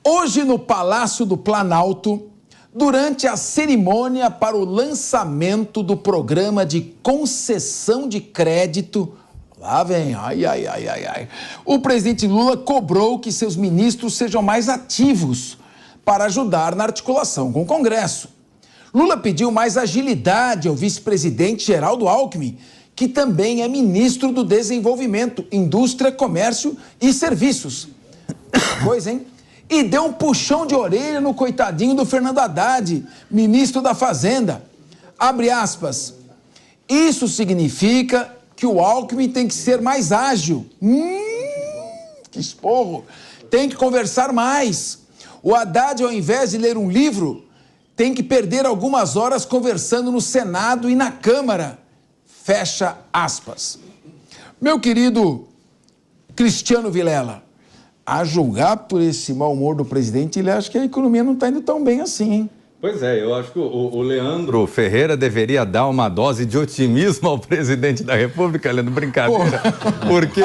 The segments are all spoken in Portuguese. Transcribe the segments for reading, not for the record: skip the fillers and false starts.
Hoje, no Palácio do Planalto, durante a cerimônia para o lançamento do programa de concessão de crédito, lá vem, o presidente Lula cobrou que seus ministros sejam mais ativos para ajudar na articulação com o Congresso. Lula pediu mais agilidade ao vice-presidente Geraldo Alckmin, que também é ministro do Desenvolvimento, Indústria, Comércio e Serviços. Coisa, hein? E deu um puxão de orelha no coitadinho do Fernando Haddad, ministro da Fazenda. Abre aspas. Isso significa que o Alckmin tem que ser mais ágil. Que esporro. Tem que conversar mais. O Haddad, ao invés de ler um livro, tem que perder algumas horas conversando no Senado e na Câmara. Fecha aspas. Meu querido Cristiano Vilela, a julgar por esse mau humor do presidente, ele acha que a economia não está indo tão bem assim, hein? Pois é, eu acho que o Leandro Ferreira deveria dar uma dose de otimismo ao presidente da República, Leandro, brincadeira, porque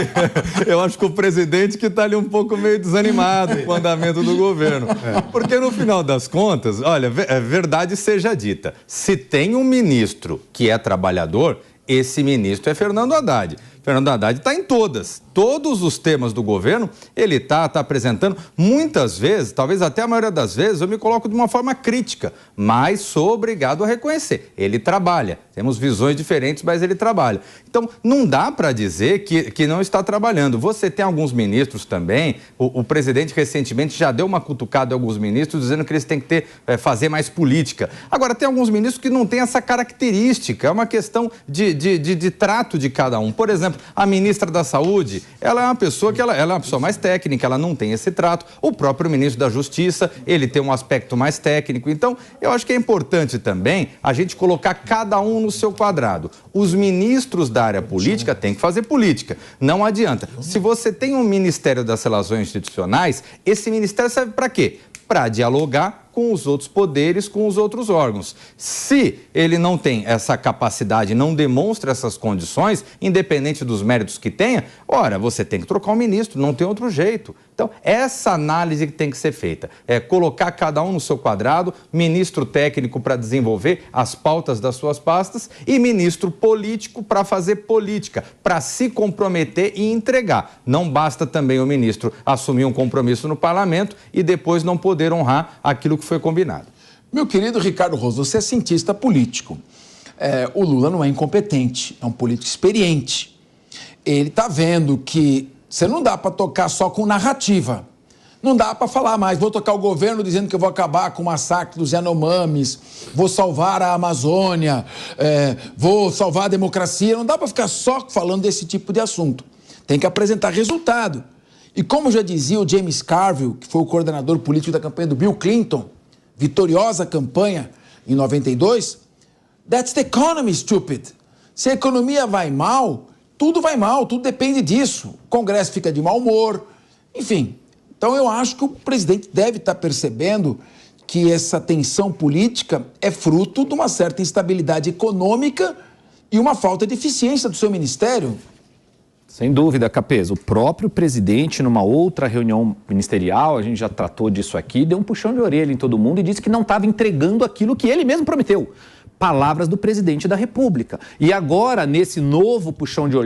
eu acho que o presidente que está ali um pouco meio desanimado com o andamento do governo. Porque no final das contas, olha, verdade seja dita, se tem um ministro que é trabalhador, esse ministro é Fernando Haddad. Fernando Haddad está em todos os temas do governo, ele está apresentando, muitas vezes, talvez até a maioria das vezes, eu me coloco de uma forma crítica, mas sou obrigado a reconhecer, ele trabalha, temos visões diferentes, mas ele trabalha. Então, não dá para dizer que não está trabalhando. Você tem alguns ministros também, o presidente recentemente já deu uma cutucada a alguns ministros, dizendo que eles têm que fazer mais política. Agora, tem alguns ministros que não têm essa característica, é uma questão de trato de cada um. Por exemplo, a ministra da Saúde, ela é uma pessoa que ela é uma pessoa mais técnica, ela não tem esse trato. O próprio ministro da Justiça, ele tem um aspecto mais técnico. Então, eu acho que é importante também a gente colocar cada um no seu quadrado. Os ministros da área política têm que fazer política. Não adianta. Se você tem um Ministério das Relações Institucionais, esse ministério serve para quê? Para dialogar com os outros poderes, com os outros órgãos. Se ele não tem essa capacidade, não demonstra essas condições, independente dos méritos que tenha, ora, você tem que trocar o ministro, não tem outro jeito. Então, essa análise que tem que ser feita é colocar cada um no seu quadrado, ministro técnico para desenvolver as pautas das suas pastas e ministro político para fazer política, para se comprometer e entregar. Não basta também o ministro assumir um compromisso no parlamento e depois não poder honrar aquilo que foi combinado. Meu querido Ricardo Rose, você é cientista político. O Lula não é incompetente, é um político experiente. Ele está vendo que você não dá para tocar só com narrativa. Não dá para falar mais, vou tocar o governo dizendo que eu vou acabar com o massacre dos Yanomamis, vou salvar a Amazônia, vou salvar a democracia. Não dá para ficar só falando desse tipo de assunto. Tem que apresentar resultado. E como já dizia o James Carville, que foi o coordenador político da campanha do Bill Clinton, vitoriosa campanha em 92, that's the economy, stupid. Se a economia vai mal, tudo depende disso. O Congresso fica de mau humor, enfim. Então eu acho que o presidente deve estar percebendo que essa tensão política é fruto de uma certa instabilidade econômica e uma falta de eficiência do seu ministério. Sem dúvida, Capês. O próprio presidente, numa outra reunião ministerial, a gente já tratou disso aqui, deu um puxão de orelha em todo mundo e disse que não estava entregando aquilo que ele mesmo prometeu. Palavras do presidente da República. E agora, nesse novo puxão de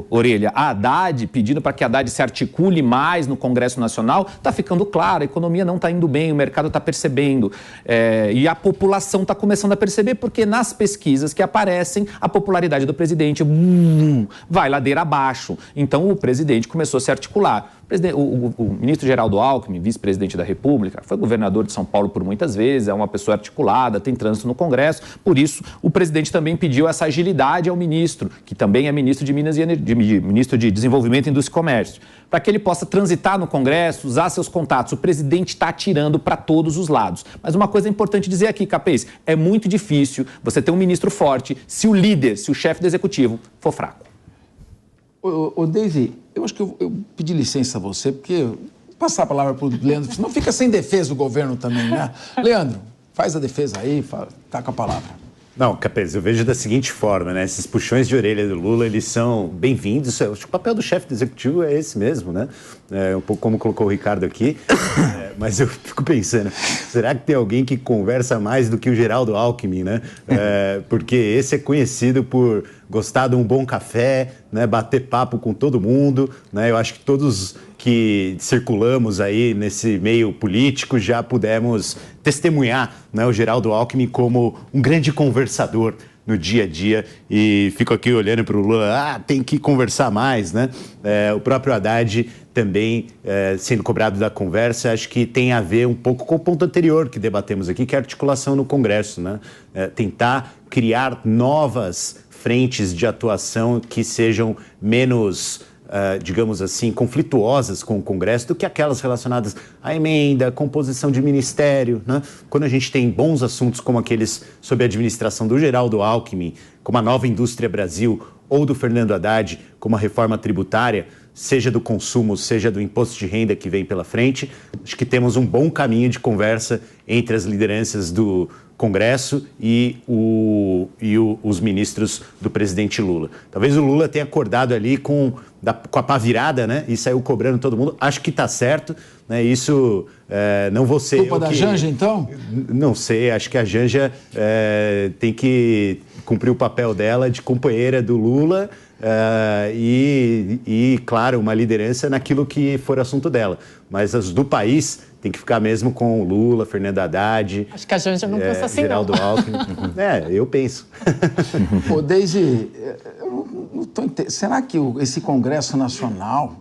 orelha, a Haddad, pedindo para que a Haddad se articule mais no Congresso Nacional, está ficando claro, a economia não está indo bem, o mercado está percebendo. E a população está começando a perceber, porque nas pesquisas que aparecem, a popularidade do presidente vai ladeira abaixo. Então, o presidente começou a se articular. O ministro Geraldo Alckmin, vice-presidente da República, foi governador de São Paulo por muitas vezes, é uma pessoa articulada, tem trânsito no Congresso, por isso o presidente também pediu essa agilidade ao ministro, que também é ministro de Minas e ministro de Desenvolvimento, Indústria e Comércio, para que ele possa transitar no Congresso, usar seus contatos. O presidente está atirando para todos os lados. Mas uma coisa importante dizer aqui, Capês, é muito difícil você ter um ministro forte se o líder, se o chefe do executivo for fraco. Ô Daisy, eu acho que eu pedi licença a você, porque vou passar a palavra para o Leandro, senão fica sem defesa o governo também, né? Leandro, faz a defesa aí, tá com a palavra. Não, Capês, eu vejo da seguinte forma, né? Esses puxões de orelha do Lula, eles são bem-vindos. Acho que o papel do chefe do executivo é esse mesmo, né? Um pouco como colocou o Ricardo aqui. mas eu fico pensando, será que tem alguém que conversa mais do que o Geraldo Alckmin, né? Porque esse é conhecido por gostar de um bom café, né? Bater papo com todo mundo, né? Eu acho que todos que circulamos aí nesse meio político já pudemos testemunhar, né, o Geraldo Alckmin como um grande conversador no dia a dia, e fico aqui olhando para o Lula, tem que conversar mais, né? O próprio Haddad também sendo cobrado da conversa, acho que tem a ver um pouco com o ponto anterior que debatemos aqui, que é a articulação no Congresso, né? Tentar criar novas frentes de atuação que sejam menos, digamos assim, conflituosas com o Congresso do que aquelas relacionadas à emenda, composição de ministério, né? Quando a gente tem bons assuntos como aqueles sob a administração do Geraldo Alckmin, como a Nova Indústria Brasil, ou do Fernando Haddad, como a reforma tributária, seja do consumo, seja do imposto de renda que vem pela frente, acho que temos um bom caminho de conversa entre as lideranças do Congresso e os ministros do presidente Lula. Talvez o Lula tenha acordado ali com a pá virada, né? E saiu cobrando todo mundo. Acho que está certo, né? Isso não vou ser... Culpa da Janja, então? Não sei, acho que a Janja tem que cumprir o papel dela de companheira do Lula e, claro, uma liderança naquilo que for assunto dela. Mas as do país tem que ficar mesmo com o Lula, Fernando Haddad. Acho que a Janja não pensa assim, Geraldo Alckmin. Eu penso. Ô, Deise, eu não tô será que esse Congresso Nacional,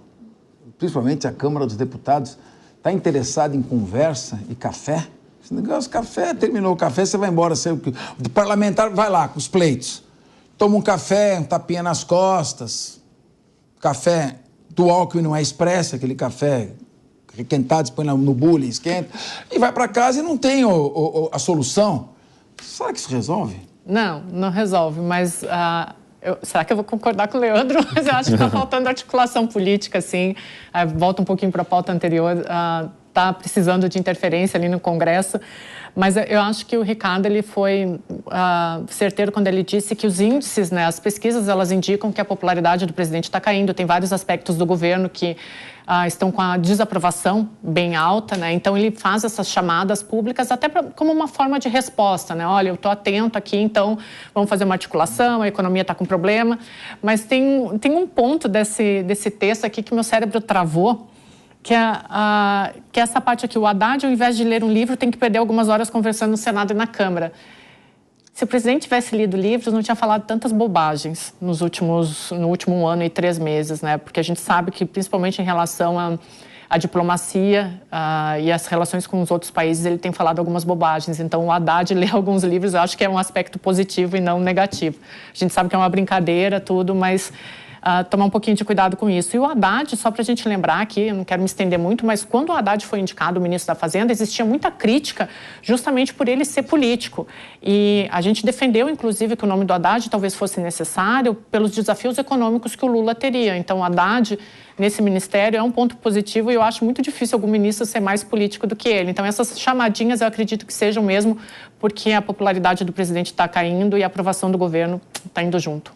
principalmente a Câmara dos Deputados, está interessado em conversa e café? Esse negócio, café, terminou o café, você vai embora. O parlamentar vai lá com os pleitos. Toma um café, um tapinha nas costas. Café do Alckmin não é expresso, aquele café requentado, você põe no bule, esquenta. E vai para casa e não tem a solução. Será que isso resolve? Não resolve, mas... será que eu vou concordar com o Leandro? Mas eu acho que está faltando articulação política, assim. Volta um pouquinho para a pauta anterior. Está precisando de interferência ali no Congresso. Mas eu acho que o Ricardo ele foi certeiro quando ele disse que os índices, né, as pesquisas, elas indicam que a popularidade do presidente está caindo. Tem vários aspectos do governo que estão com a desaprovação bem alta, né? Então ele faz essas chamadas públicas até como uma forma de resposta, né? Olha, eu estou atento aqui, então vamos fazer uma articulação, a economia está com problema. Mas tem um ponto desse texto aqui que meu cérebro travou, que é essa parte aqui. O Haddad, ao invés de ler um livro, tem que perder algumas horas conversando no Senado e na Câmara. Se o presidente tivesse lido livros, não tinha falado tantas bobagens no último ano e 3 meses, né? Porque a gente sabe que, principalmente em relação à diplomacia e as relações com os outros países, ele tem falado algumas bobagens. Então, o Haddad ler alguns livros, eu acho que é um aspecto positivo e não negativo. A gente sabe que é uma brincadeira, tudo, mas... tomar um pouquinho de cuidado com isso. E o Haddad, só para a gente lembrar aqui, eu não quero me estender muito, mas quando o Haddad foi indicado ministro da Fazenda, existia muita crítica justamente por ele ser político. E a gente defendeu, inclusive, que o nome do Haddad talvez fosse necessário pelos desafios econômicos que o Lula teria. Então, o Haddad, nesse ministério, é um ponto positivo e eu acho muito difícil algum ministro ser mais político do que ele. Então, essas chamadinhas eu acredito que sejam mesmo porque a popularidade do presidente está caindo e a aprovação do governo está indo junto.